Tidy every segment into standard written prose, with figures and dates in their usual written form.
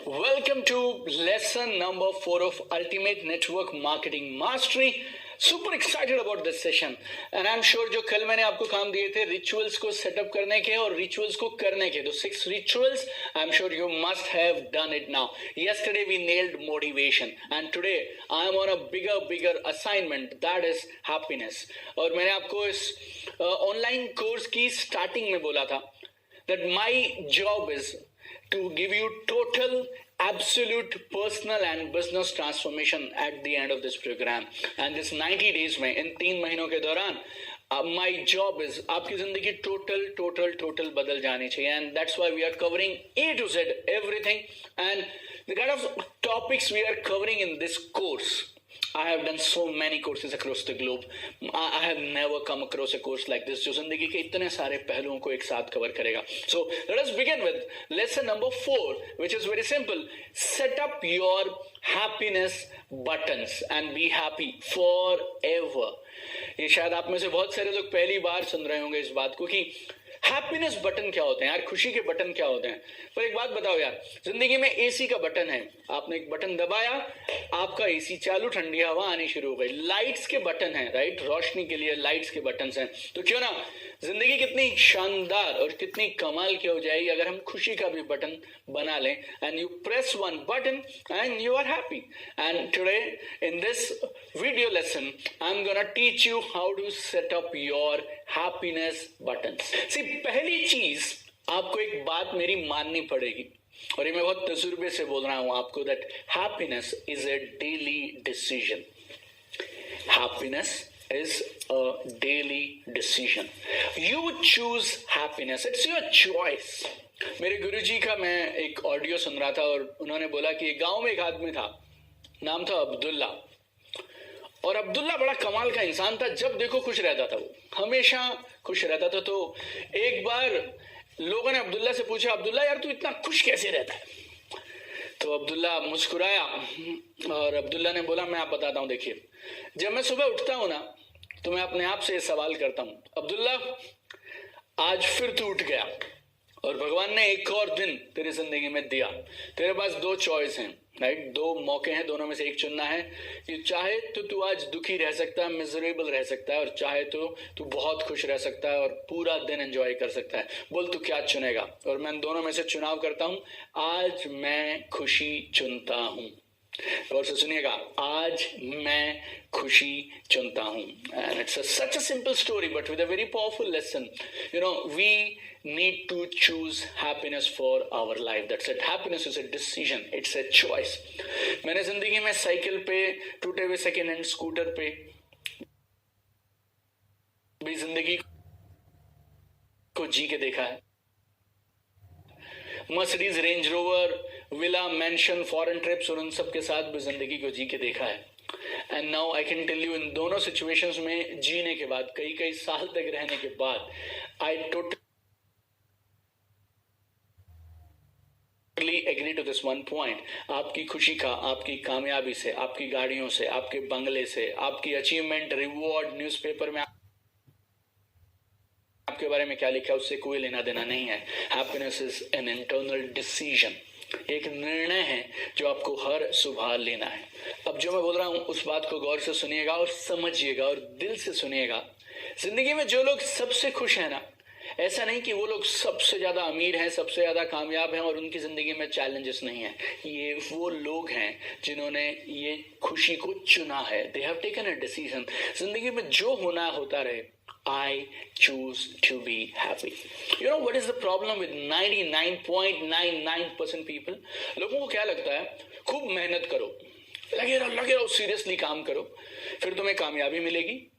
Welcome to lesson number 4 of Ultimate Network Marketing Mastery. Super excited about this session and I'm sure जो कल मैंने आपको काम दिए थे रिचुअल्स को सेटअप करने के और रिचुअल्स को करने के, तो 6 rituals, I'm sure you must have done it now. Yesterday we nailed motivation and today I am on a bigger assignment, that is happiness. और मैंने आपको इस ऑनलाइन कोर्स की स्टार्टिंग में बोला था that my job is to give you total absolute personal and business transformation at the end of this program and this 90 days में इन 3 महीनों के दौरान my job is आपकी जिंदगी total बदल जानी चाहिए and that's why we are covering A to Z everything and the kind of topics we are covering in this course. I have done so many courses across the globe. I have never come across a course like this जो जिंदगी के इतने सारे पहलुओं को एक साथ cover करेगा. So let us begin with lesson number 4, which is very simple. Set up your happiness buttons and be happy forever. ये शायद आप में से बहुत सारे लोग पहली बार सुन रहे होंगे इस बात को कि हैप्पीनेस बटन क्या होते हैं यार, खुशी के बटन क्या होते हैं. पर एक बात बताओ यार, जिंदगी में एसी का बटन है, आपने एक बटन दबाया, आपका एसी चालू, ठंडी हवा आनी शुरू हो गई. लाइट्स के बटन है, राइट, रोशनी के लिए लाइट्स के बटन हैं. तो क्यों ना जिंदगी कितनी शानदार और कितनी कमाल की हो जाएगी अगर हम खुशी का भी बटन बना लें. And you press one button and you are happy. And today in this video lesson I am gonna teach you how to set up your happiness buttons. See, पहली चीज आपको एक बात मेरी माननी पड़ेगी और ये मैं बहुत तजुर्बे से बोल रहा हूं आपको, that happiness is a daily decision. Happiness is a daily decision. You choose happiness. It's your choice. मेरे गुरुजी का मैं एक ऑडियो सुन रहा था और उन्होंने बोला कि गांव में एक आदमी था, नाम था अब्दुल्ला. और अब्दुल्ला बड़ा कमाल का इंसान था, जब देखो खुश रहता था, वो हमेशा खुश रहता था. तो एक बार लोगों ने अब्दुल्ला से पूछा, अब्दुल्ला यार तू इतना खुश कैसे रहता है? तो अब्दुल्ला मुस्कुराया और अब्दुल्ला ने बोला, मैं आप बताता हूं. देखिए, जब मैं सुबह उठता हूं ना तो मैं अपने आप से ये सवाल करता हूं, अब्दुल्ला आज फिर तू उठ गया और भगवान ने एक और दिन तेरी जिंदगी में दिया. तेरे पास 2 चॉइस हैं, राइट, 2 मौके हैं, दोनों में से एक चुनना है. कि चाहे तो तू आज दुखी रह सकता है, मिजरेबल रह सकता है, और चाहे तो तू बहुत खुश रह सकता है और पूरा दिन एंजॉय कर सकता है. बोल तू क्या चुनेगा? और मैं दोनों में से चुनाव करता हूं. आज मैं खुशी चुनता हूं. और से सुनिएगा, आज मैं खुशी चुनता हूं. And it's such a simple story but with a very powerful lesson. You know, we need to choose happiness for our life. That's it. Happiness is a decision, it's a choice. मैंने जिंदगी में cycle पे, टूटे हुए second hand scooter पे भी जिंदगी को जी के देखा है. Mercedes, range rover, villa, mention, foreign trips और उन सब के साथ भी जिंदगी को जी के देखा है. And now I can tell you, इन दोनों सिचुएशंस में जीने के बाद, कई साल तक रहने के बाद, I totally agree to this one point. आपकी खुशी का, आपकी कामयाबी से, आपकी गाड़ियों से, आपके बंगले से, आपकी अचीवमेंट, रिवॉर्ड, न्यूज़पेपर में आपके बारे में क्या लिखा है उससे कोई लेना देना नहीं है. Happiness is an internal decision. एक निर्णय है जो आपको हर सुबह लेना है. अब जो मैं बोल रहा हूं उस बात को गौर से सुनिएगा और समझिएगा और दिल से सुनिएगा. जिंदगी में जो लोग सबसे खुश हैं ना, ऐसा नहीं कि वो लोग सबसे ज्यादा अमीर हैं, सबसे ज्यादा कामयाब हैं और उनकी जिंदगी में चैलेंजेस नहीं है. ये वो लोग हैं जिन्होंने ये खुशी को चुना है. They have taken a decision. जिंदगी में जो होना होता रहे, I choose to be happy. You know what is the problem with 99.99% people? लोगों को क्या लगता है, खूब मेहनत करो, लगे रहो, सीरियसली काम करो, फिर तुम्हें कामयाबी मिलेगी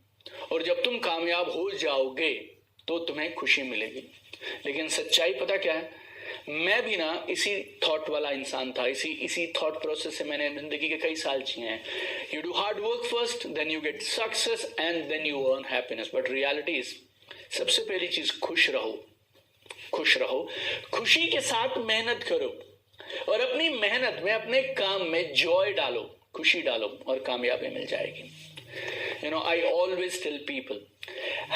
और जब तुम कामयाब हो जाओगे तो तुम्हें खुशी मिलेगी. लेकिन सच्चाई पता क्या है? मैं भी ना इसी थॉट वाला इंसान था. इसी थॉट प्रोसेस से मैंने जिंदगी के कई साल जिए हैं. You do hard work first, then you get success and then you earn happiness. But reality is, सबसे पहली चीज खुश रहो. खुशी के साथ मेहनत करो और अपनी मेहनत में, अपने काम में जॉय डालो, खुशी डालो और कामयाबी मिल जाएगी. You know, I always tell people,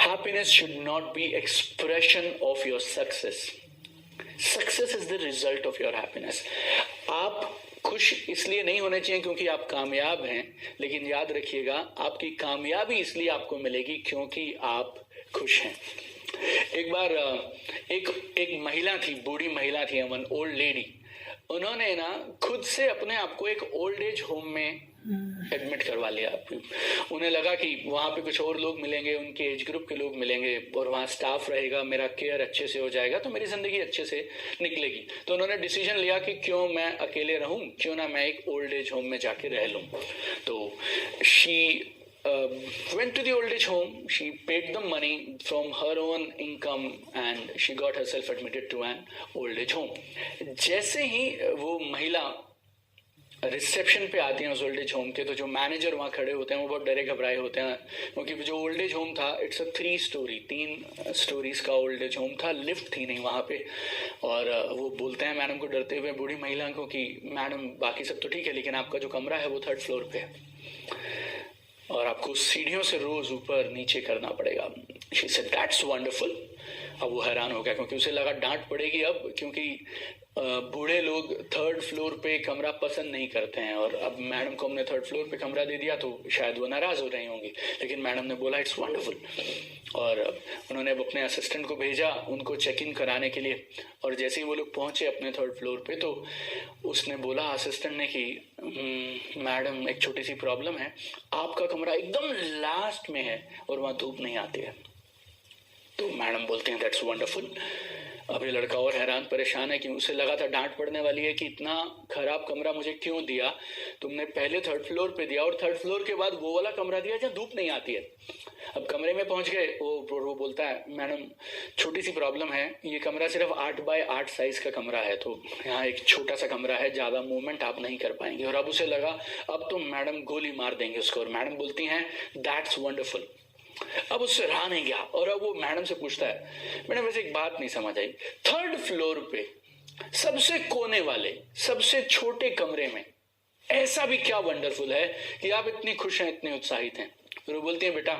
happiness should not be expression of your success. Success success is the result of your happiness. आप खुश इसलिए नहीं होने चाहिए क्योंकि आप कामयाब हैं, लेकिन याद रखिएगा आपकी कामयाबी इसलिए आपको मिलेगी क्योंकि आप खुश हैं। एक बार एक महिला थी, बूढ़ी महिला थी, अमन ओल्ड लेडी। उन्होंने ना खुद से अपने आप को एक ओल्ड एज होम में एडमिट करवा लिया। उन्हें लगा कि वहां पे कुछ और लोग मिलेंगे, उनके एज ग्रुप के लोग मिलेंगे और वहां स्टाफ रहेगा, मेरा केयर अच्छे से हो जाएगा तो मेरी जिंदगी अच्छे से निकलेगी। तो उन्होंने डिसीजन लिया कि क्यों मैं अकेले रहूं, क्यों ना मैं एक ओल्ड एज होम में जाके रह लूं। तो she went to the old age home. She paid the money from her own income and she got herself admitted to an old age home. जैसे ही वो महिला रिसेप्शन पे आती हैं उस ओल्ड एज होम के, तो जो मैनेजर वहाँ खड़े होते हैं वो बहुत डरे घबराए होते हैं, क्योंकि जो ओल्ड एज होम था इट्स अ 3 स्टोरीज का ओल्ड एज होम था, लिफ्ट थी नहीं वहाँ पे। और वो बोलते हैं मैडम को डरते हुए, बूढ़ी महिला को, कि मैडम बाकी सब तो ठीक है लेकिन आपका जो कमरा है वो 3rd फ्लोर पे है और आपको सीढ़ियों से रोज ऊपर नीचे करना पड़ेगा। She said, That's wonderful. अब वो हैरान हो गया क्योंकि उसे लगा डांट पड़ेगी अब, क्योंकि बूढ़े लोग 3rd फ्लोर पे कमरा पसंद नहीं करते हैं और अब मैडम को हमने 3rd फ्लोर पे कमरा दे दिया तो शायद वो नाराज हो रही होंगी। लेकिन मैडम ने बोला इट्स वंडरफुल और उन्होंने अब अपने असिस्टेंट को भेजा उनको चेक इन कराने के लिए। और जैसे ही वो लोग पहुंचे अपने 3rd फ्लोर पे तो उसने बोला असिस्टेंट ने कि मैडम एक छोटी सी प्रॉब्लम है, आपका कमरा एकदम लास्ट में है और वहां धूप नहीं आती है। तो मैडम बोलते हैं दैट्स वंडरफुल। अब ये लड़का और हैरान परेशान है कि उसे लगा था डांट पड़ने वाली है कि इतना खराब कमरा मुझे क्यों दिया, तुमने पहले 3rd फ्लोर पे दिया और 3rd फ्लोर के बाद वो वाला कमरा दिया जहाँ धूप नहीं आती है। अब कमरे में पहुंच गए, वो बोलता है मैडम छोटी सी प्रॉब्लम है, ये कमरा सिर्फ 8 बाय 8 साइज का कमरा है, तो यहाँ एक छोटा सा कमरा है, ज्यादा मूवमेंट आप नहीं कर पाएंगे। और अब उसे लगा अब तो मैडम गोली मार देंगे उसको और मैडम बोलती हैं दैट्स वंडरफुल। अब उससे रहा नहीं गया और अब वो मैडम से पूछता है मैडम वैसे एक बात नहीं समझ आई, 3rd फ्लोर पे सबसे कोने वाले सबसे छोटे कमरे में ऐसा भी क्या वंडरफुल है कि आप इतनी खुश हैं, इतने उत्साहित हैं? तो वो बोलती हैं बेटा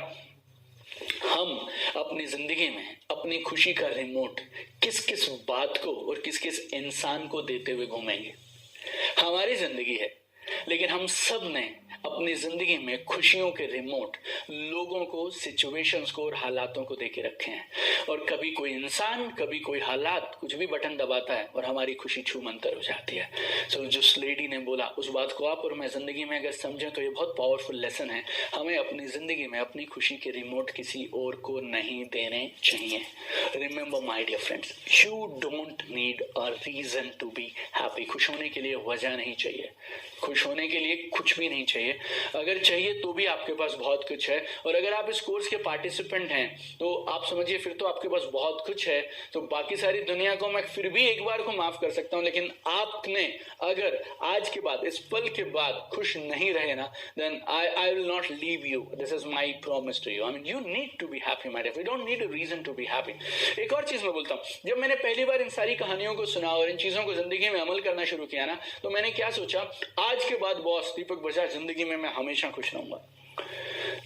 हम अपनी जिंदगी में अपनी खुशी का रिमोट किस किस बात को और किस किस इंसान को देते हुए घूमेंगे। हमारी जिंदगी है लेकिन हम सब ने अपनी जिंदगी में खुशियों के रिमोट लोगों को, सिचुएशंस को और हालातों को देके रखे हैं। और कभी कोई इंसान, कभी कोई हालात कुछ भी बटन दबाता है और हमारी खुशी छूमंतर हो जाती है। सो जिस लेडी ने बोला उस बात को आप और मैं जिंदगी में अगर समझें तो ये बहुत पावरफुल लेसन है। हमें अपनी जिंदगी में अपनी खुशी के रिमोट किसी और को नहीं देने चाहिए। Remember my dear friends, you don't need a reason to be happy. खुश होने के लिए वजह नहीं चाहिए, खुश होने के लिए कुछ भी नहीं चाहिए। अगर चाहिए तो भी आपके पास बहुत कुछ है। और अगर आप इस कोर्स के पार्टिसिपेंट हैं तो आप समझिए फिर तो आपके पास बहुत कुछ है। तो बाकी सारी दुनिया को मैं फिर भी एक बार को माफ कर सकता हूं, लेकिन आपने अगर आज के बाद, इस पल के बाद खुश नहीं रहे ना, then I will not leave you. This is my promise to you. I mean you need to be happy my dear, we don't need a reason to be happy. एक और चीज मैं बोलता हूँ, जब मैंने पहली बार इन सारी कहानियों को सुना और इन चीजों को जिंदगी में अमल करना शुरू किया ना, तो मैंने क्या सोचा, आज के बाद बॉस दीपक बजाज जिंदगी में मैं हमेशा खुश रहूंगा।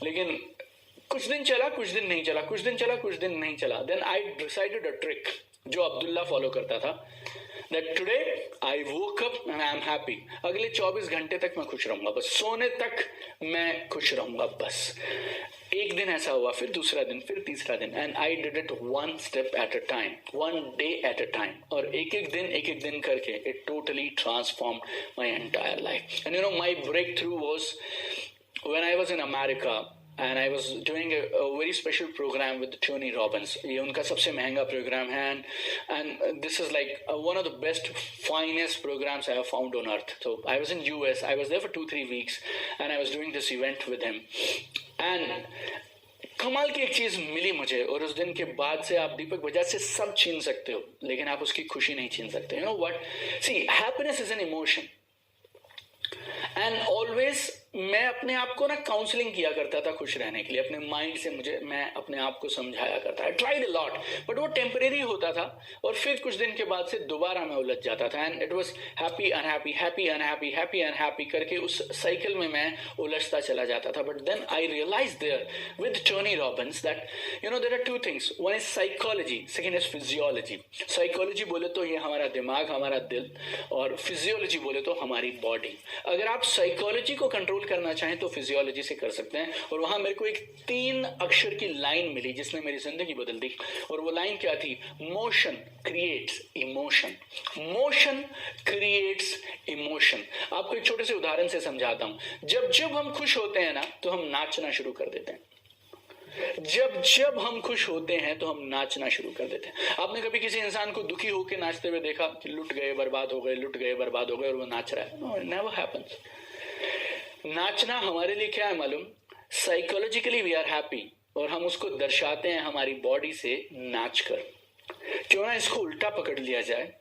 लेकिन कुछ दिन चला, कुछ दिन नहीं चला, कुछ दिन चला, कुछ दिन नहीं चला। Then I decided a trick जो अब्दुल्ला फॉलो करता था, that today I woke up and I am happy. अगले 24 घंटे तक मैं खुश रहूंगा, बस सोने तक मैं खुश रहूंगा बस। एक दिन ऐसा हुआ, फिर दूसरा दिन, फिर तीसरा दिन, and I did it one step at a time, one day at a time. और एक एक दिन करके it totally transformed my entire life. And you know my breakthrough was when I was in America and I was doing a very special program with Tony Robbins. ये उनका सबसे महंगा programme है, and this is like one of the best, finest programs I have found on earth. So I was in US, I was there for 2-3 weeks, and I was doing this event with him. And कमाल की एक चीज मिली मुझे, और उस दिन के बाद से आप दीपक बजाज से सब छीन सकते हो लेकिन आप उसकी खुशी नहीं छीन सकते। You know what? See, happiness is an emotion. And always मैं अपने आप को ना काउंसलिंग किया करता था खुश रहने के लिए, अपने माइंड से मैं अपने आप को समझाया करता, I tried a lot, but वो टेम्परेरी होता था और फिर कुछ दिन के बाद से दोबारा मैं उलझ जाता था, and it was happy unhappy, happy unhappy, happy unhappy करके उस साइकिल में मैं उलझता चला जाता था. But then I realise there with Tony Robbins that there are two things, one is psychology, second is physiology. Psychology बोले तो ये हमारा दिमाग, हमारा दिल, और फिजियोलॉजी बोले तो हमारी बॉडी. अगर आप साइकोलॉजी को कंट्रोल करना चाहें तो फिजियोलॉजी से कर सकते हैं. और वहां मेरे को एक 3 अक्षर की लाइन मिली जिसने मेरी जिंदगी बदल दी, और वो लाइन क्या थी? Motion creates emotion. Motion creates emotion. आपको एक छोटे से उदाहरण से समझाता हूं. जब जब हम खुश होते हैं ना तो हम नाचना शुरू कर देते हैं. जब जब हम खुश होते हैं तो हम नाचना शुरू कर देते हैं. आपने कभी किसी इंसान को दुखी होकर नाचते हुए देखा कि लुट गए बर्बाद हो गए, लुट गए बर्बाद हो गए, और वो नाच रहा है? No, it never happens. नाचना हमारे लिए क्या है मालूम? साइकोलॉजिकली वी आर हैप्पी, और हम उसको दर्शाते हैं हमारी बॉडी से नाचकर. क्यों ना इसको उल्टा पकड़ लिया जाए.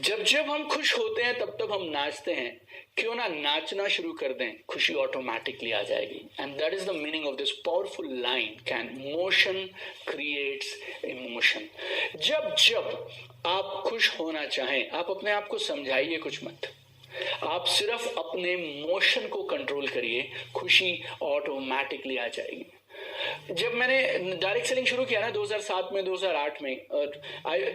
जब जब हम खुश होते हैं तब तब हम नाचते हैं. क्यों ना नाचना शुरू कर दें, खुशी ऑटोमेटिकली आ जाएगी. And that is the meaning of this powerful line, can motion creates emotion. जब जब आप खुश होना चाहें, आप अपने आप को समझाइए कुछ मत, आप सिर्फ अपने मोशन को कंट्रोल करिए, खुशी ऑटोमेटिकली आ जाएगी. जब मैंने डायरेक्ट सेलिंग शुरू किया ना 2007 में, 2008 में, और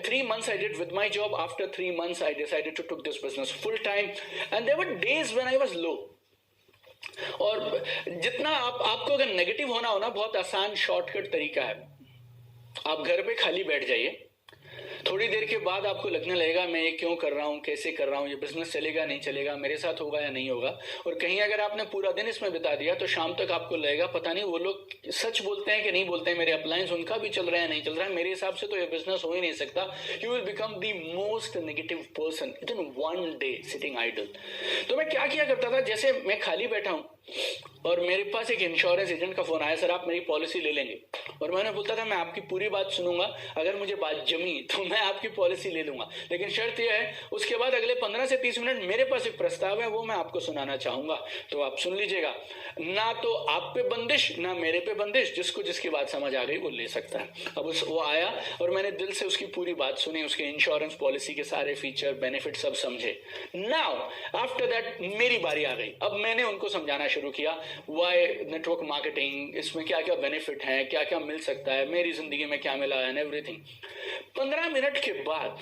3 months I did with my job. After 3 months I decided to took this business full time, and there were days when I was low. और जितना आपको अगर नेगेटिव होना हो ना, बहुत आसान शॉर्टकट तरीका है. आप घर पे खाली बैठ जाइए, थोड़ी देर के बाद आपको लगने लगेगा मैं ये क्यों कर रहा हूँ, कैसे कर रहा हूँ, ये बिजनेस चलेगा नहीं चलेगा, मेरे साथ होगा या नहीं होगा. और कहीं अगर आपने पूरा दिन इसमें बिता दिया तो शाम तक आपको लगेगा पता नहीं वो लोग सच बोलते हैं कि नहीं बोलते हैं, मेरे अपलायंस उनका भी चल रहा है नहीं चल रहा है, मेरे हिसाब से तो ये बिजनेस हो ही नहीं सकता. You will become the most negative person in one day sitting idle. तो मैं क्या किया करता था, जैसे मैं खाली बैठा हूँ और मेरे पास एक इंश्योरेंस एजेंट का फोन आया, सर आप मेरी पॉलिसी ले लेंगे. और मैंने बोलता था मैं आपकी पूरी बात सुनूंगा, अगर मुझे बात जमी तो मैं आपकी पॉलिसी ले लूंगा, लेकिन शर्त यह है उसके बाद अगले 15 से 30 मिनट मेरे पास एक प्रस्ताव है, वो मैं आपको सुनाना चाहूंगा, तो आप सुन लीजिएगा. ना तो आप पे बंदिश ना मेरे पे बंदिश, जिसको जिसकी बात समझ आ गई वो ले सकता है. अब वो आया और मैंने दिल से उसकी पूरी बात सुनी, उसके इंश्योरेंस पॉलिसी के सारे फीचर बेनिफिट सब समझे. नाउ आफ्टर दैट मेरी बारी आ गई. अब मैंने उनको समझाना शुरू किया वाई नेटवर्क मार्केटिंग, इसमें क्या क्या बेनिफिट है, क्या क्या मिल सकता है, मेरी जिंदगी में क्या मिला एंड एवरीथिंग. 15 मिनट के बाद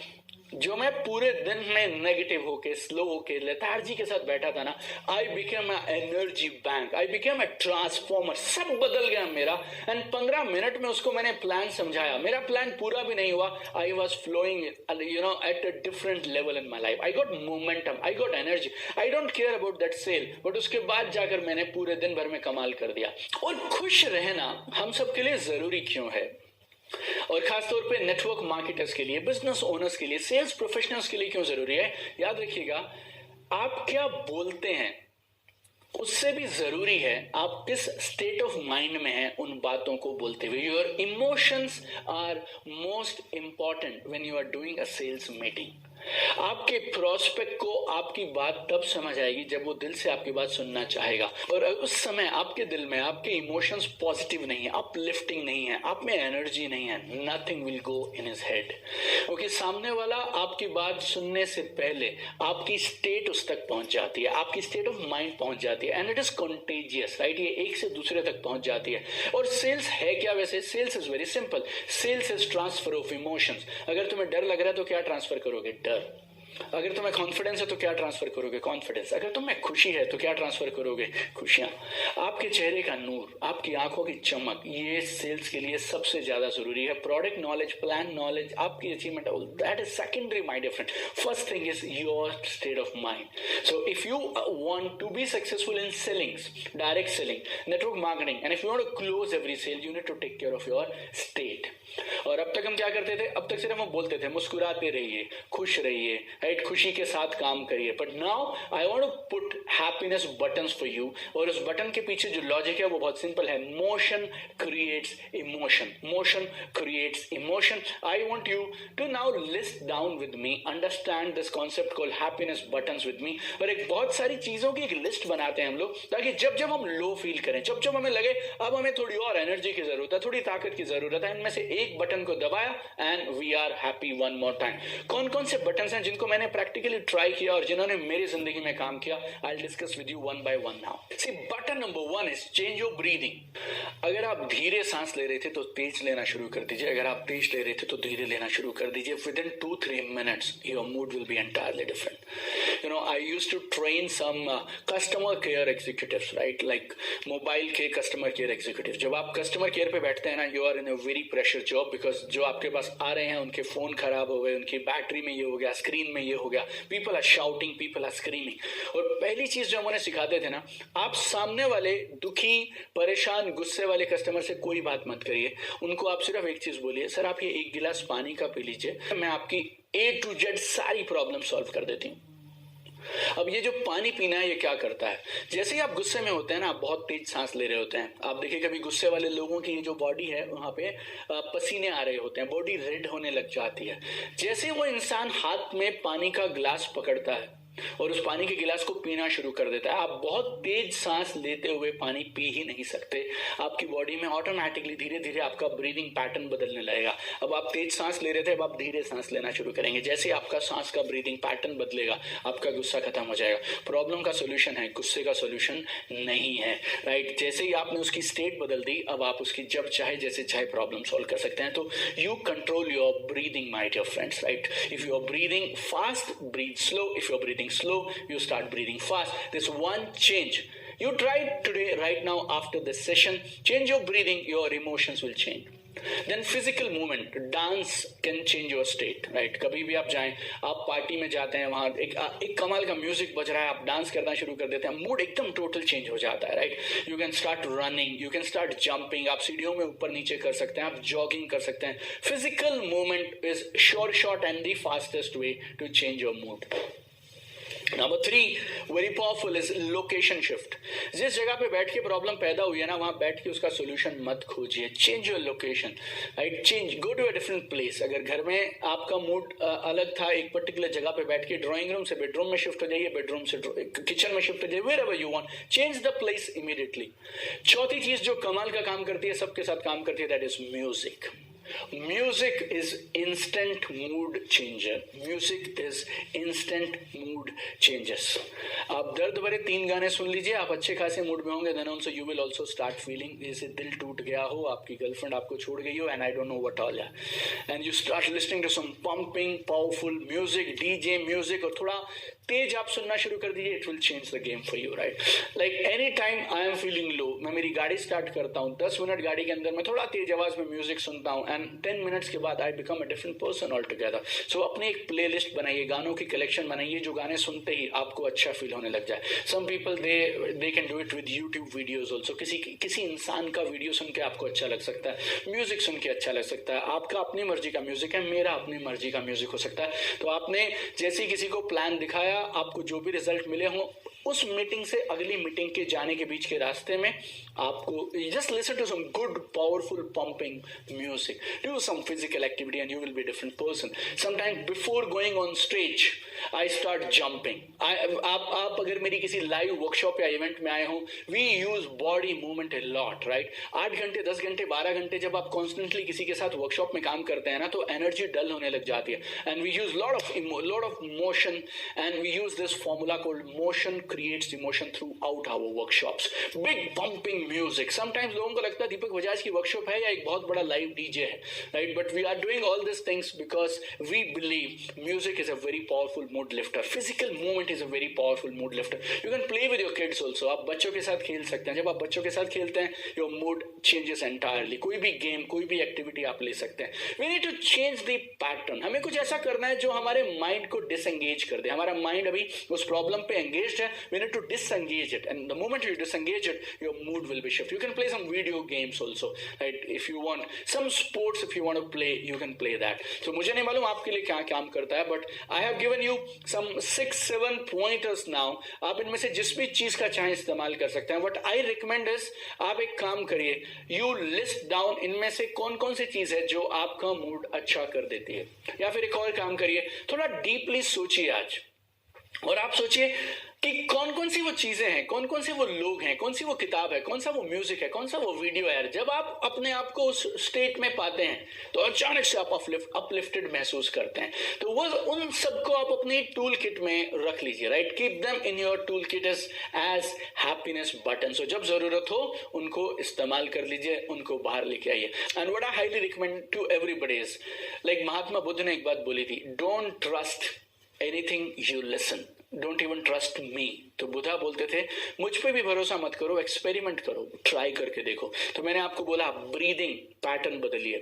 जो मैं पूरे दिन में नेगेटिव होके, स्लो होके, लेथार्जी के साथ बैठा था ना, I became a energy bank, I became a transformer. सब बदल गया मेरा. एंड 15 मिनट में उसको मैंने प्लान समझाया. मेरा प्लान पूरा भी नहीं हुआ, I was flowing at a different level in my life. I got momentum, I got energy. I don't care about that sale, but उसके बाद जाकर मैंने पूरे दिन भर में कमाल कर दिया. और खुश रहना हम सबके लिए जरूरी क्यों है, और खासतौर पे नेटवर्क मार्केटर्स के लिए, बिजनेस ओनर्स के लिए, सेल्स प्रोफेशनल्स के लिए क्यों जरूरी है? याद रखिएगा, आप क्या बोलते हैं उससे भी जरूरी है आप किस स्टेट ऑफ माइंड में हैं उन बातों को बोलते हुए. Your emotions are most important when you are doing a sales meeting. आपके प्रोस्पेक्ट को आपकी बात तब समझ आएगी जब वो दिल से आपकी बात सुनना चाहेगा. और उस समय आपके दिल में आपके इमोशंस पॉजिटिव नहीं है, अपलिफ्टिंग नहीं है, आप में एनर्जी नहीं है, nothing will go in his head. क्योंकि सामने वाला आपकी बात सुनने से पहले आपकी स्टेट उस तक पहुंच जाती है, आपकी स्टेट ऑफ माइंड पहुंच जाती है, and it is contagious, right. ये एक से दूसरे तक पहुंच जाती है. और सेल्स है क्या वैसे? Sales is very simple. Sales is transfer of emotions. अगर तुम्हें डर लग रहा है तो क्या ट्रांसफर करोगे? डर. अगर तुम्हें कॉन्फिडेंस है तो क्या ट्रांसफर करोगे? कॉन्फिडेंस. अगर तुम्हें खुशी है तो क्या ट्रांसफर करोगे? खुशियां. आपके चेहरे का नूर, आपकी आंखों की चमक, ये सेल्स के लिए सबसे ज्यादा जरूरी है. प्रोडक्ट नॉलेज, प्लान नॉलेज, आपकी achievement, that is secondary my dear friend. First thing is your state of mind. So if you want to be successful in sellings, direct selling, network marketing, and if you want to close every sale, you need to take care of your state. और अब तक हम क्या करते थे? अब तक सिर्फ हम बोलते थे मुस्कुराते रहिए, खुश रहिए, राइट, खुशी के साथ काम करिए, but now I want to put happiness buttons for you, और उस बटन के पीछे जो लॉजिक है वो बहुत सिंपल है, motion creates emotion, motion creates emotion. I want you to now list down with me, understand this concept called happiness buttons with me, और एक बहुत सारी चीजों की एक लिस्ट बनाते हैं हम लोग, ताकि जब जब हम लो फील करें, जब जब हमें लगे अब हमें थोड़ी और एनर्जी की जरूरत है, थोड़ी ताकत की जरूरत है, इनमें से एक बटन को दबाया and we are happy one more time. कौन कौन से बटन हैं जिनको मैंने प्रैक्टिकली ट्राई किया और जिन्होंने मेरी जिंदगी में काम किया, I will discuss with you one by one now. See, button number 1 is change your breathing. अगर आप धीरे सांस ले रहे थे तो तेज लेना शुरू कर दीजिए, अगर आप तेज ले रहे थे तो धीरे लेना शुरू कर दीजिए. With in 2-3 minutes your mood will be entirely different. You know, I used to train some customer care executives, right, like mobile के customer care executive. जब आप customer care पे बैठते हैं ना, you are in a very pressure job, because जो आपके पास आ रहे हैं उनके फोन खराब हो गए, उनकी बैटरी में ये हो गया, स्क्रीन में ये हो गया, people are shouting, people are screaming. और पहली चीज जो हम उन्हें सिखाते थे ना, आप सामने वाले दुखी, परेशान, गुस्से वाले कस्टमर से कोई बात मत करिए, उनको आप सिर्फ एक चीज बोलिए, सर आप ये एक गिलास पानी का पी लीजिए, मैं आपकी A to Z सारी प्रॉब्लम सॉल्व कर देती हूँ. अब ये जो पानी पीना है ये क्या करता है, जैसे ही आप गुस्से में होते हैं ना, आप बहुत तेज सांस ले रहे होते हैं, आप देखिए कभी गुस्से वाले लोगों की जो बॉडी है वहां पे पसीने आ रहे होते हैं, बॉडी रेड होने लग जाती है. जैसे वो इंसान हाथ में पानी का ग्लास पकड़ता है और उस पानी के गिलास को पीना शुरू कर देता है, आप बहुत तेज सांस लेते हुए पानी पी ही नहीं सकते. आपकी बॉडी में ऑटोमेटिकली धीरे धीरे आपका ब्रीदिंग पैटर्न बदलने लगेगा. अब आप तेज सांस ले रहे थे, अब आप धीरे सांस लेना शुरू करेंगे. जैसे आपका सांस का ब्रीदिंग पैटर्न बदलेगा, आपका गुस्सा खत्म हो जाएगा. प्रॉब्लम का सोल्यूशन है, गुस्से का सोल्यूशन नहीं है, राइट. जैसे ही आपने उसकी स्टेट बदल दी, अब आप उसकी जब चाहे जैसे चाहे प्रॉब्लम सॉल्व कर सकते हैं. तो you control your breathing my dear friends, right. If you are breathing fast, breathe slow. If you are breathing slow, you start breathing fast. This one change you try today, right now, after this session, change your breathing, your emotions will change. Then physical movement, dance can change your state, right. कभी भी आप जाएं, आप party में जाते हैं, वहां एक कमाल का म्यूजिक बज रहा है, आप डांस करना शुरू कर देते हैं, मूड एकदम टोटल चेंज हो जाता है, right. You can start running, you can start jumping, आप सीढ़ियों में ऊपर नीचे कर सकते हैं, आप जॉगिंग कर सकते हैं. Physical movement is short and the fastest way to change your mood. Number 3, very powerful, is location shift. जिस जगह पे बैठ के प्रॉब्लम पैदा हुई है ना, वहां बैठ के उसका सोल्यूशन मत खोजिए. Change your location, right. Change, go to a different place. अगर घर में आपका मूड अलग था, एक पर्टिकुलर जगह पे बैठ के ड्राइंग रूम से बेडरूम में शिफ्ट हो जाइए, बेडरूम से किचन में शिफ्ट हो जाइए, wherever you want. Change the place immediately. चौथी चीज जो कमाल का काम करती है, सबके साथ काम करती है, that is music. Music is instant mood changer. Music is instant mood changes. आप दर्द भरे 3 गाने सुन लीजिए, आप अच्छे खासे मूड में होंगे. then also you will also start feeling जैसे दिल टूट गया हो, आपकी गर्लफ्रेंड आपको छोड़ गई हो, and I don't know what all है, and you start listening to some pumping powerful music, DJ music, और थोड़ा तेज आप सुनना शुरू कर दीजिए. It will change the game for you, right. Like any time I am feeling low, मैं मेरी गाड़ी स्टार्ट करता हूँ, 10 मिनट गाड़ी के अंदर मैं थोड़ा तेज आवाज में म्यूजिक सुनता हूँ, एंड 10 मिनट्स के बाद I become a different person all together. So अपने एक प्लेलिस्ट बनाइए, गानों की कलेक्शन बनाइए, जो गाने सुनते ही आपको अच्छा फील होने लग जाए. Some people they can do it with YouTube videos also. किसी इंसान का वीडियो सुन के आपको अच्छा लग सकता है, म्यूजिक सुन के अच्छा लग सकता है. आपका अपनी मर्जी का म्यूजिक है, मेरा अपनी मर्जी का म्यूजिक हो सकता है. तो आपने जैसे किसी को प्लान दिखाया, आपको जो भी रिजल्ट मिले हों, उस मीटिंग से अगली मीटिंग के जाने के बीच के रास्ते में आपको just listen to some good powerful pumping music, do some physical activity and you will be different person. Sometime before going on stage I start jumping. आप अगर मेरी किसी लाइव वर्कशॉप या इवेंट में आए हो, we use body movement a lot, right. 8 घंटे 10 घंटे 12 घंटे जब आप कॉन्स्टेंटली किसी के साथ वर्कशॉप में काम करते हैं ना, तो एनर्जी डल होने लग जाती है. And we use lot of motion, and we use this formula called motion creates emotion throughout our workshops. Big pumping music. Sometimes लोगों को लगता है दीपक बजाज की वर्कशॉप है या एक बहुत बड़ा लाइव डीजे है, right? But we are doing all these things because we believe music is a very powerful mood lifter. Physical movement is a very powerful mood lifter. You can play with your kids also. आप बच्चों के साथ खेल सकते हैं. जब आप बच्चों के साथ खेलते हैं, your mood changes entirely. कोई भी गेम, कोई भी एक्टिविटी आप ले सकते हैं. We need to change the pattern. हमें कुछ ऐसा करना है जो हमारे माइंड को डिसएंगेज कर दे. हमारा माइंड अभी उस प्रॉब्लम पे एंगेज्ड है. We need to disengage it, and the moment you disengage it, your mood will be shifted. You can play some video games also, right? If you want some sports, if you want to play, you can play that. So मुझे नहीं मालूम आपके लिए क्या काम करता है, but I have given you some 6-7 pointers now. आप इनमें से जिस भी चीज का चाहे इस्तेमाल कर सकते हैं. What I recommend is आप एक काम करिए, you list down इनमें से कौन कौन सी चीज है जो आपका मूड अच्छा कर देती है. या फिर एक और काम करिए, थोड़ा डीपली सोचिए आज, और आप सोचिए कि कौन कौन सी वो चीजें हैं, कौन कौन से वो लोग हैं, कौन सी वो किताब है, कौन सा वो म्यूजिक है, कौन सा वो वीडियो है. जब आप अपने आप को उस स्टेट में पाते हैं तो अचानक से आप अपलिफ्टेड महसूस करते हैं. तो वो उन सबको आप अपनी टूल किट में रख लीजिए. Right, keep them in your tool kit as happiness button. So जब जरूरत हो उनको इस्तेमाल कर लीजिए, उनको बाहर लेके आइए. And what I highly recommend to everybody is, like Mahatma Buddha ने एक बात बोली थी, don't trust anything you listen, don't even trust me. तो बुद्धा बोलते थे मुझ पे भी भरोसा मत करो, एक्सपेरिमेंट करो, ट्राई करके देखो. तो मैंने आपको बोला ब्रीदिंग पैटर्न बदलिए,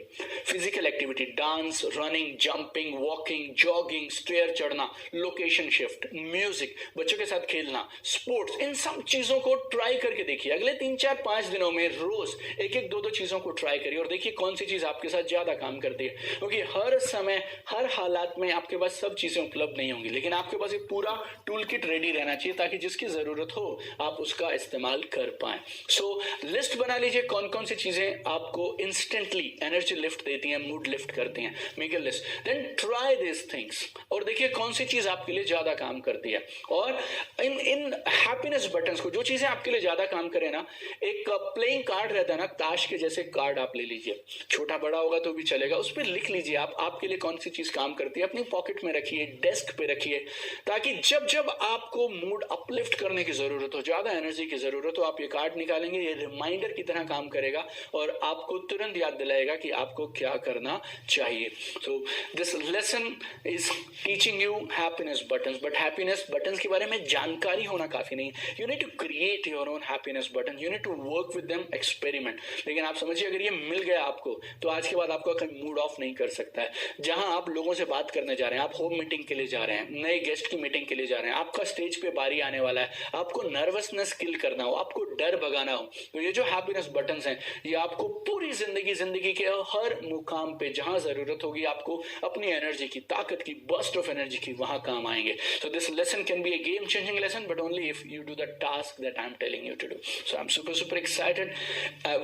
physical activity, dance, running, jumping, walking, jogging, stair चढ़ना, लोकेशन शिफ्ट, म्यूजिक, बच्चों के साथ खेलना, स्पोर्ट्स, इन सब चीजों को ट्राई करके देखिए. अगले 3-4-5 दिनों में रोज 1-1, 2-2 चीजों को ट्राई करिए और देखिए कौन सी चीज आपके साथ ज्यादा काम करती है. क्योंकि हर समय हर हालात में आपके पास सब चीजें उपलब्ध नहीं होंगी, लेकिन आपके पास एक पूरा टूल किट रेडी रहना चाहिए ताकि जिसकी जरूरत हो आप उसका इस्तेमाल कर पाए. सो लिस्ट बना लीजिए कौन कौन सी चीजें आपको इंस्टेंटली एनर्जी लिफ्ट देती हैं, मूड लिफ्ट करती हैं. Make a list, then try this things और देखिए कौन सी चीज आपके लिए ज्यादा काम करती है. और इन हैप्पीनेस बटन्स को, जो चीजें आपके लिए ज्यादा काम करें ना, एक प्लेइंग कार्ड रहता है ना, ताश के जैसे कार्ड आप ले लीजिए, छोटा बड़ा होगा तो भी चलेगा, उस पर लिख लीजिए आप आपके लिए कौन सी चीज काम करती है, अपनी पॉकेट में रखिए, डेस्क पे रखिए, ताकि जब जब आपको मूड अपलिफ्ट करने की जरूरत हो, ज्यादा एनर्जी की जरूरत हो, आप ये कार्ड निकालेंगे, ये रिमाइंडर की तरह काम करेगा और आपको तुरंत याद दिलाएगा कि आपको क्या करना चाहिए. So this lesson is teaching you happiness buttons. But happiness buttons के बारे में जानकारी होना काफी नहीं. You need to create your own happiness button, you need to work with them, experiment. लेकिन आप समझिए अगर ये मिल गया आपको तो आज के बाद आपका कहीं मूड ऑफ नहीं कर सकता है. जहां आप लोगों से बात करने जा रहे हैं, आप होम मीटिंग के लिए जा रहे हैं, नए गेस्ट की मीटिंग के लिए जा रहे हैं, आपका स्टेज पे बारी आने वाला है, आपको नर्वसनेस किल करना हो, आपको डर भगाना हो, तो ये जो हैप्पीनेस बटन्स हैं ये आपको पूरी जिंदगी के हर मुकाम पे जहां जरूरत होगी आपको अपनी एनर्जी की, ताकत की, बर्स्ट ऑफ एनर्जी की, वहां काम आएंगे. So this lesson can be a game changing lesson, but only if you do the task that I am telling you to do. So I am super excited.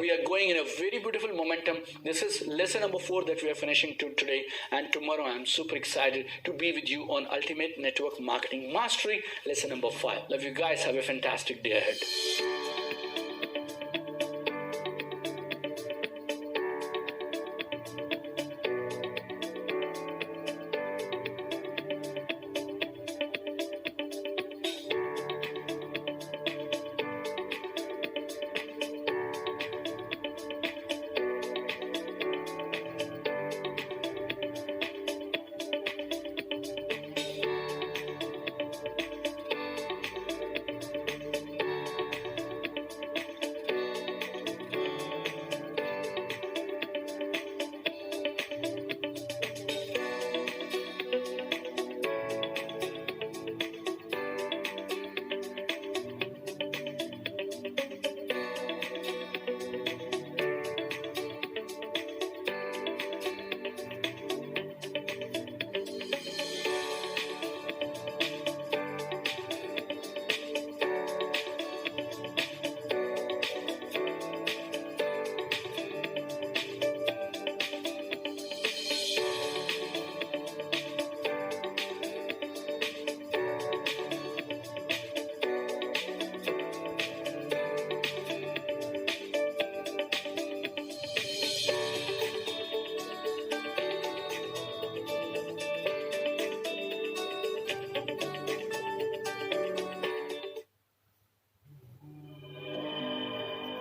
We are going in a very beautiful momentum. This is lesson number 4 that we are finishing today, and tomorrow I am super excited to be with you on Ultimate Network Marketing Mastery, lesson number 5. Love you guys. Have a fantastic day ahead.